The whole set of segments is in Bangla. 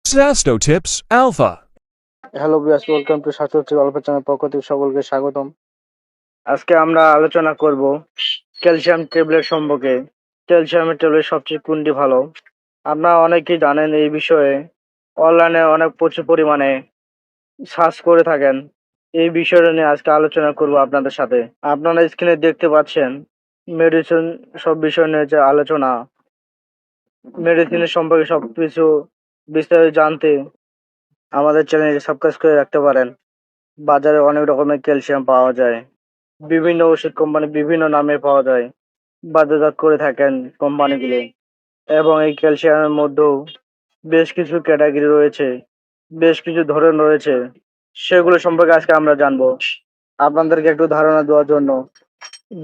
Sasto Tips Alpha. Hello viewers, welcome to স্বাস্থ্য গল্প চ্যানেল পক্ষ থেকে সকলকে স্বাগতম। আজকে আমরা আলোচনা করব ক্যালসিয়াম ট্যাবলেট সম্পর্কে। ক্যালসিয়ামের ট্যাবলেট সবচেয়ে কোনটি ভালো? আপনারা অনেকেই জানেন এই বিষয়ে, অনলাইনে অনেক প্রচুর পরিমাণে সার্চ করে থাকেন। এই বিষয়টা নিয়ে আজকে আলোচনা করব আপনাদের সাথে। আপনারা স্ক্রিনে দেখতে পাচ্ছেন মেডিসিন সব বিষয় নিয়ে যে আলোচনা। মেডিসিনের সম্পর্কে সবকিছু বিস্তারিত জানতে আমাদের চ্যানেলটি সাবস্ক্রাইব করে রাখতে পারেন। বাজারে অনেক রকমের ক্যালসিয়াম পাওয়া যায়। বিভিন্ন ওষুধ কোম্পানি বিভিন্ন নামে পাওয়া যায়, বাজারজাত করে থাকেন কোম্পানিগুলো। এবং এই ক্যালসিয়ামের মধ্যেও বেশ কিছু ক্যাটাগরি রয়েছে, বেশ কিছু ধরন রয়েছে। সেগুলো সম্পর্কে আজকে আমরা জানবো আপনাদেরকে একটু ধারণা দেওয়ার জন্য।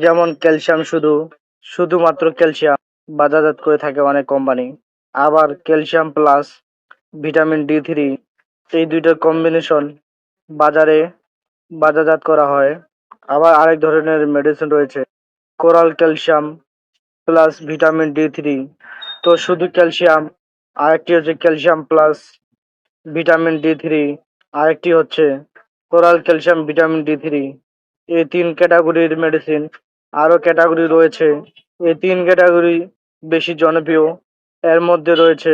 যেমন ক্যালসিয়াম শুধুমাত্র ক্যালসিয়াম বাজারজাত করে থাকে অনেক কোম্পানি। আবার ক্যালসিয়াম প্লাস ভিটামিন D3, এই দুইটার কম্বিনেশন বাজারে বাজারজাত করা হয়। আবার আরেক ধরনের মেডিসিন রয়েছে coral calcium plus vitamin D3। তো শুধু ক্যালসিয়াম, আরেকটি হচ্ছে ক্যালসিয়াম প্লাস ভিটামিন D3, আরেকটি হচ্ছে কোরাল ক্যালসিয়াম ভিটামিন D3। এই তিন ক্যাটাগরির মেডিসিন। আরও ক্যাটাগরি রয়েছে, এই তিন ক্যাটাগরি বেশি জনপ্রিয়। এর মধ্যে রয়েছে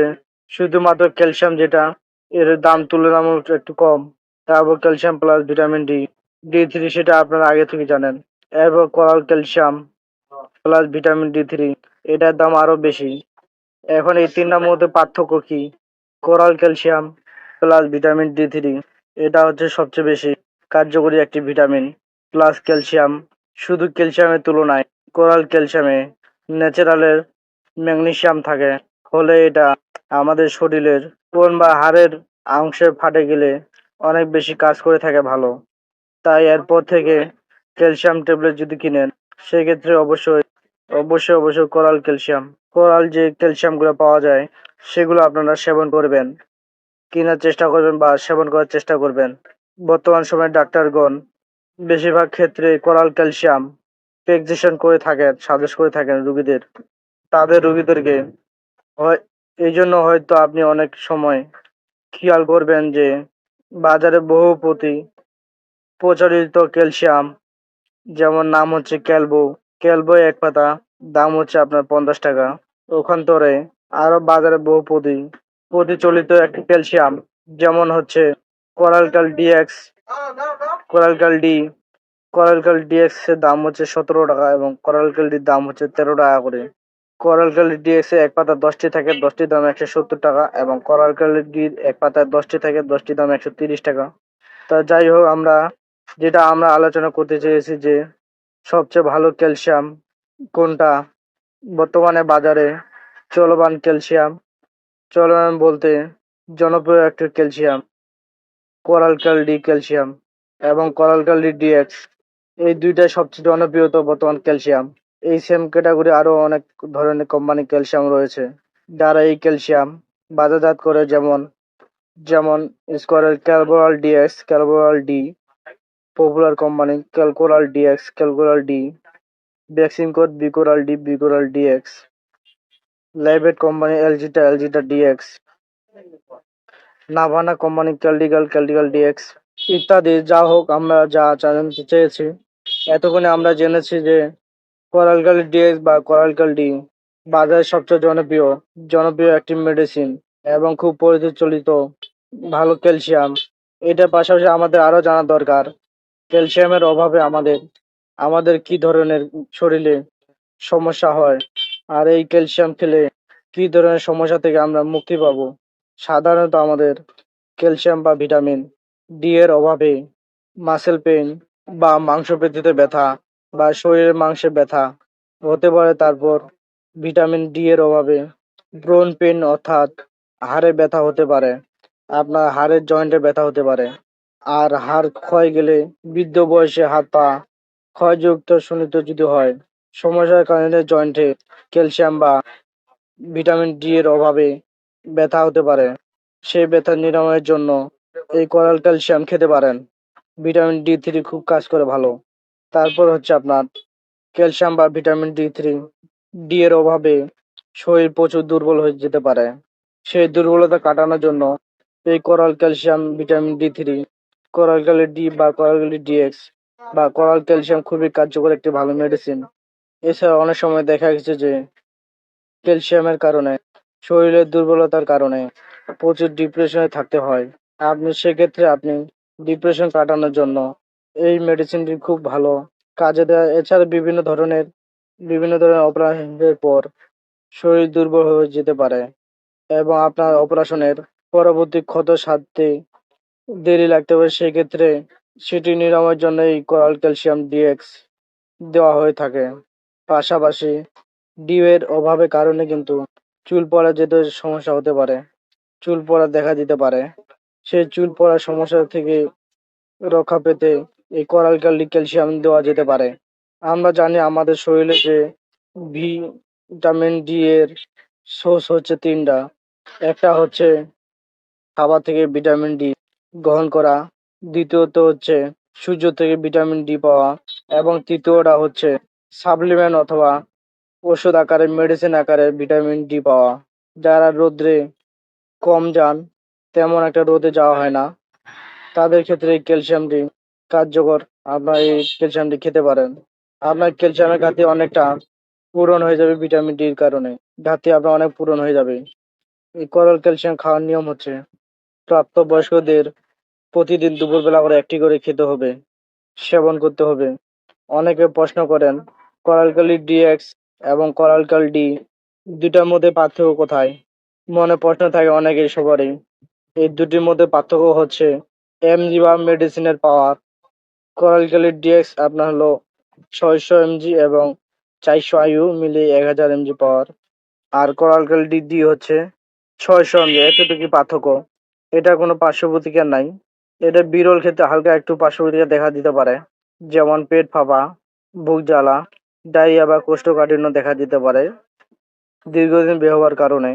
শুধুমাত্র ক্যালসিয়াম, যেটা এর দাম তুলনামূলক একটু কম। তারপর ক্যালসিয়াম প্লাস ভিটামিন D3, সেটা আপনারা আগে থেকে জানেন। এরপর coral calcium plus vitamin D3, এটার দাম আরো বেশি। এখন এই তিনটার মধ্যে পার্থক্য কি? Coral calcium plus vitamin D3, এটা হচ্ছে সবচেয়ে বেশি কার্যকরী একটি ভিটামিন প্লাস ক্যালসিয়াম। শুধু ক্যালসিয়ামের তুলনায় কোরাল ক্যালসিয়ামে ন্যাচারালের ম্যাগনেসিয়াম থাকে, ফলে এটা আমাদের শরীরের কোন বা হাড়ের অংশে ফাটে গেলে অনেক বেশি কাজ করে থাকে ভালো। তাই এরপর থেকে ক্যালসিয়াম ট্যাবলেট যদি কিনেন, সেক্ষেত্রে অবশ্যই কোরাল যে ক্যালসিয়ামগুলো পাওয়া যায়, সেগুলো আপনারা সেবন করবেন, কেনার চেষ্টা করবেন বা সেবন করার চেষ্টা করবেন। বর্তমান সময়ে ডাক্তারগণ বেশিরভাগ ক্ষেত্রে কোরাল ক্যালসিয়াম প্রেসক্রিপশন করে থাকেন, সাজেস্ট করে থাকেন রোগীদের, তাদের রোগীদেরকে। হয় এই জন্য হয়তো আপনি অনেক সময় খেয়াল করবেন যে বাজারে বহু প্রচলিত ক্যালসিয়াম, যেমন নাম হচ্ছে ক্যালবো এক পাতা, দাম হচ্ছে আপনার 50 টাকা। ওখান্তরে আরো বাজারে বহু প্রতিচলিত একটি ক্যালসিয়াম, যেমন হচ্ছে কোরালকাল ডিএক্স, কোরালকাল ডি। কোরালকাল ডিএক্স এর দাম হচ্ছে 17 টাকা এবং কোরালকাল ডির দাম হচ্ছে 13 টাকা করে। কোরালকাল ডিএক্স এ এক পাতা 10টি থাকে, 10টির দাম 170 টাকা, এবং কোরালকাল ডির এক পাতায় 10টি থাকে, 10টির দাম 130 টাকা। তা যাই হোক, যেটা আমরা আলোচনা করতে চেয়েছি যে সবচেয়ে ভালো ক্যালসিয়াম কোনটা বর্তমানে বাজারে চলমান ক্যালসিয়াম। চলমান বলতে জনপ্রিয় একটি ক্যালসিয়াম কোরালকাল ডি ক্যালসিয়াম এবং কোরালকাল ডি ডিএক্স, এই দুইটাই সবচেয়ে জনপ্রিয় বর্তমান ক্যালসিয়াম। এই সেম ক্যাটাগরি আরো অনেক ধরনের কোম্পানি ক্যালসিয়াম রয়েছে, যারা এই ক্যালসিয়াম বাজারজাত করে। যেমন যেমন স্কোয়ারেল Calboral DX, Calboral D, popular company Calcoral DX, Calcoral D, ভ্যাকসিনকোড বিকোরাল ডিএক্স, লাইভেট কোম্পানি এলজিটা ডিএক্স, নাভানা কোম্পানি ক্যালডিগাল ডিএক্স ইত্যাদি। যা হোক, আমরা যা জানতে চেয়েছি এতক্ষণে আমরা জেনেছি যে কোরালকাল ডিএক্স বা কোরালকাল ডি বাজারে সবচেয়ে জনপ্রিয় একটি মেডিসিন এবং খুব প্রচলিত ভালো ক্যালসিয়াম। এটার পাশাপাশি আমাদের আরো জানা দরকার ক্যালসিয়ামের অভাবে আমাদের কি ধরনের শরীরে সমস্যা হয়, আর এই ক্যালসিয়াম খেলে কি ধরনের সমস্যা থেকে আমরা মুক্তি পাবো। সাধারণত আমাদের ক্যালসিয়াম বা ভিটামিন D এর অভাবে মাসেল পেইন বা মাংসপেশিতে ব্যথা বা শরীরের মাংসে ব্যথা হতে পারে। তারপর ভিটামিন D এর অভাবে ব্রোন পেইন, অর্থাৎ হাড়ে ব্যথা হতে পারে, আপনার হাড়ের জয়েন্টে ব্যথা হতে পারে। আর হাড় ক্ষয় গেলে, বৃদ্ধ বয়সে হাত পা ক্ষয়যুক্ত শোণিত যদি হয়, সমস্যার কারণে জয়েন্টে ক্যালসিয়াম বা ভিটামিন D এর অভাবে ব্যথা হতে পারে। সেই ব্যথা নিরাময়ের জন্য এই কোরাল ক্যালসিয়াম খেতে পারেন। ভিটামিন D3 খুব কাজ করে ভালো। তারপর হচ্ছে আপনার ক্যালসিয়াম বা ভিটামিন D3 এর অভাবে শরীর প্রচুর দুর্বল হয়ে যেতে পারে। সেই দুর্বলতা কাটানোর জন্য এই coral calcium, vitamin D3, coral Kelly D বা কোরাল ক্যালি ডিএক্স বা কোরাল ক্যালসিয়াম খুবই কার্যকর একটি ভালো মেডিসিন। এছাড়া অনেক সময় দেখা গেছে যে ক্যালসিয়ামের কারণে, শরীরের দুর্বলতার কারণে প্রচুর ডিপ্রেশনে থাকতে হয়। সেক্ষেত্রে আপনি ডিপ্রেশন কাটানোর জন্য এই মেডিসিনটি খুব ভালো কাজে দেয়। এছাড়া বিভিন্ন ধরনের অপারেশনের পর শরীর দুর্বল হয়ে যেতে পারে এবং আপনার অপারেশনের পরবর্তী ক্ষত সারতে দেরি লাগতে পারে। সেক্ষেত্রে সেটি নিরাময়ের জন্য এই কোরাল ক্যালসিয়াম ডিএক্স দেওয়া হয়ে থাকে। পাশাপাশি ডি এর অভাবের কারণে কিন্তু চুল পড়া যেতে সমস্যা হতে পারে, চুল পড়া দেখা দিতে পারে। সেই চুল পড়ার সমস্যা থেকে রক্ষা পেতে এই কোরাল ক্যালসিয়াম দেওয়া যেতে পারে। আমরা জানি আমাদের শরীরে যে ভিটামিন ডি এর সোর্স হচ্ছে তিনটা। একটা হচ্ছে খাবার থেকে ভিটামিন ডি গ্রহণ করা, দ্বিতীয়ত হচ্ছে সূর্য থেকে ভিটামিন ডি পাওয়া এবং তৃতীয়টা হচ্ছে সাপ্লিমেন্ট অথবা ওষুধ আকারে, মেডিসিন আকারে ভিটামিন ডি পাওয়া। যারা রোদ্রে কম যান, তেমন একটা রোদে যাওয়া হয় না, তাদের ক্ষেত্রে এই ক্যালসিয়ামটি কার্যকর। আপনার এই ক্যালসিয়ামটি খেতে পারেন। আপনার ক্যালসিয়ামের ঘাটতি অনেকটা পূরণ হয়ে যাবে ভিটামিন ডির কারণে। ঘাটতি আপনার অনেক পূরণ হয়ে যাবে। এই কোরাল ক্যালসিয়াম খাওয়ার নিয়ম হচ্ছে প্রাপ্তবয়স্কদের প্রতিদিন দুপুরবেলা করে একটি করে খেতে হবে, সেবন করতে হবে। অনেকে প্রশ্ন করেন কোরাল ক্যালি ডিএক্স এবং কোরাল ক্যাল ডি দুটার মধ্যে পার্থক্য কোথায়? মনে প্রশ্ন থাকে অনেকের সবারই। এই দুটির মধ্যে পার্থক্য হচ্ছে এমজি বা মেডিসিনের পাওয়ার। কোরাল ক্যালি ডিএক্স আপনার হলো 600 mg এবং 400 IU মিলিয়ে 1000 mg পাওয়ার। আর কোরাল ক্যালি ডি হচ্ছে 600 mg। এতটুকু পার্থক্য। এটা কোনো পার্শ্ব প্রতিক্রিয়া নাই। এটা বিরল ক্ষেত্রে হালকা একটু পার্শ্ব প্রতিক্রিয়া দেখা দিতে পারে, যেমন পেট ফাঁপা, বুক জ্বালা, ডায়রিয়া বা কোষ্ঠকাঠিন্য দেখা দিতে পারে। দীর্ঘদিন ব্যবহার কারণে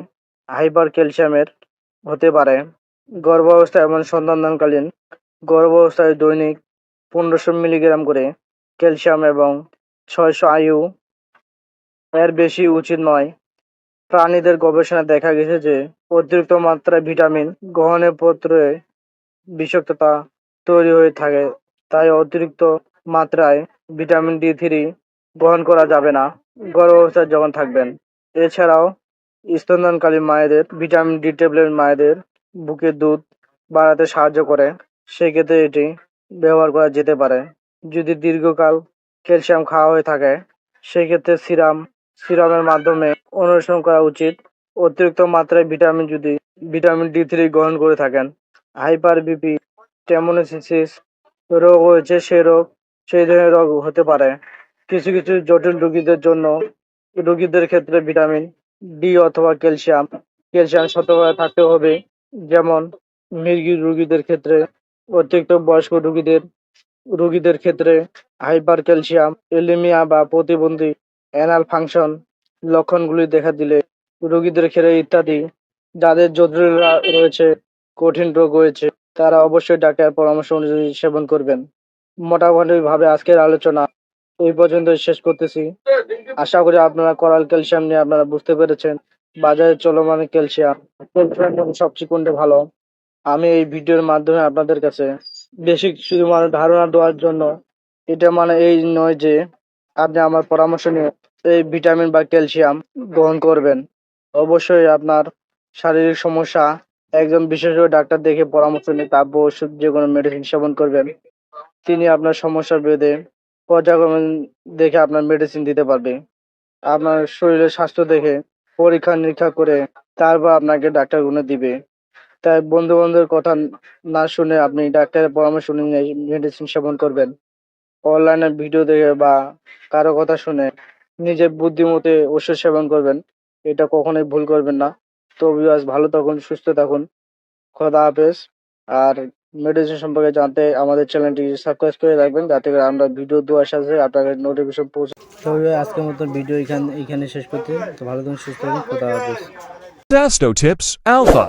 হাইপার ক্যালসিয়ামের হতে পারে। গর্ভাবস্থা এবং সন্তানদানকালীন গর্ভাবস্থায় দৈনিক 1500 মিলিগ্রাম করে ক্যালসিয়াম এবং 600 IU এর বেশি উচিত নয়। প্রাণীদের গবেষণায় দেখা গেছে যে অতিরিক্ত মাত্রায় ভিটামিন গ্রহণের পত্রে বিষাক্ততা তৈরি হয়ে থাকে। তাই অতিরিক্ত মাত্রায় ভিটামিন D3 গ্রহণ করা যাবে না গর্ভাবস্থায় যখন থাকবেন। এছাড়াও স্তন্যদানকারী মায়েদের ভিটামিন ডি ট্যাবলেট মায়েদের বুকের দুধ বাড়াতে সাহায্য করে। সেক্ষেত্রে এটি ব্যবহার করা যেতে পারে। যদি দীর্ঘকাল ক্যালসিয়াম খাওয়া হয়ে থাকে, সেক্ষেত্রে সিরামের মাধ্যমে অনুসরণ করা উচিত। অতিরিক্ত মাত্রায় ভিটামিন D3 গ্রহণ করে থাকেন, হাইপার বিপি, টেমোনেসিস রোগ হয়েছে, সেই ধরনের রোগ হতে পারে। কিছু কিছু জটিল রোগীদের ক্ষেত্রে ভিটামিন ডি অথবা ক্যালসিয়াম সতর্কতা থাকতে হবে। যেমন মির্গির রোগীদের ক্ষেত্রে, অতিরিক্ত বয়স্ক রোগীদের ক্ষেত্রে হাইপার ক্যালসিয়াম এলিমিয়া বা প্রতিবন্ধী অ্যানাল ফাংশন লক্ষণগুলি দেখা দিলে রোগীদের ক্ষেত্রে ইত্যাদি। যাদের জটিল রয়েছে, কঠিন রোগ রয়েছে, তারা অবশ্যই ডাক্তারের পরামর্শ অনুযায়ী সেবন করবেন। মোটামুটি ভাবে আজকের আলোচনা এই পর্যন্ত শেষ করতেছি। আশা করি আপনারা কোরাল ক্যালসিয়াম নিয়ে আপনারা বুঝতে পেরেছেন। বাজারে চলমান ক্যালসিয়াম সবচেয়ে কোনটা ভালো, আমি এই ভিডিওর মাধ্যমে আপনাদের কাছে বেশি শুধু ধারণা দেওয়ার জন্য। এটা মানে এই নয় যে আপনি আমার পরামর্শ নিয়ে এই ভিটামিন বা ক্যালসিয়াম গ্রহণ করবেন। অবশ্যই আপনার শারীরিক সমস্যা একজন বিশেষজ্ঞ ডাক্তার দেখে পরামর্শ নিয়ে তারপর ওষুধ যে কোনো মেডিসিন সেবন করবেন। তিনি আপনার সমস্যা ভেদে পর্যায়ক্রমে দেখে আপনার মেডিসিন দিতে পারবে। আপনার শরীরের স্বাস্থ্য দেখে পরীক্ষা নিরীক্ষা করে তারপর আপনাকে ডাক্তার গুলো দিবে। তাই বন্ধু বান্ধবের কথা না শুনে আপনি ডাক্তারের পরামর্শ নিয়ে মেডিসিন সেবন করবেন। অনলাইনে ভিডিও দেখে বা কারো কথা শুনে নিজের বুদ্ধিমতে ওষুধ সেবন করবেন, এটা কখনোই ভুল করবেন না। তো ভিউয়ার্স, ভালো থাকুন, সুস্থ থাকুন। খোদা হাফেজ। আর মেডিসিন সম্পর্কে জানতে আমাদের চ্যানেলটি সাবস্ক্রাইব করে রাখবেন, যাতে করে আমরা ভিডিও দেওয়ার সাথে সাথে আপনাদের নোটিফিকেশন পৌঁছে। তো আজকের মতো ভিডিও এখানে শেষ করতে। তো ভালো থাকুন, সুস্থ থাকুন। খোদা হাফেজ। Dasto Tips Alpha.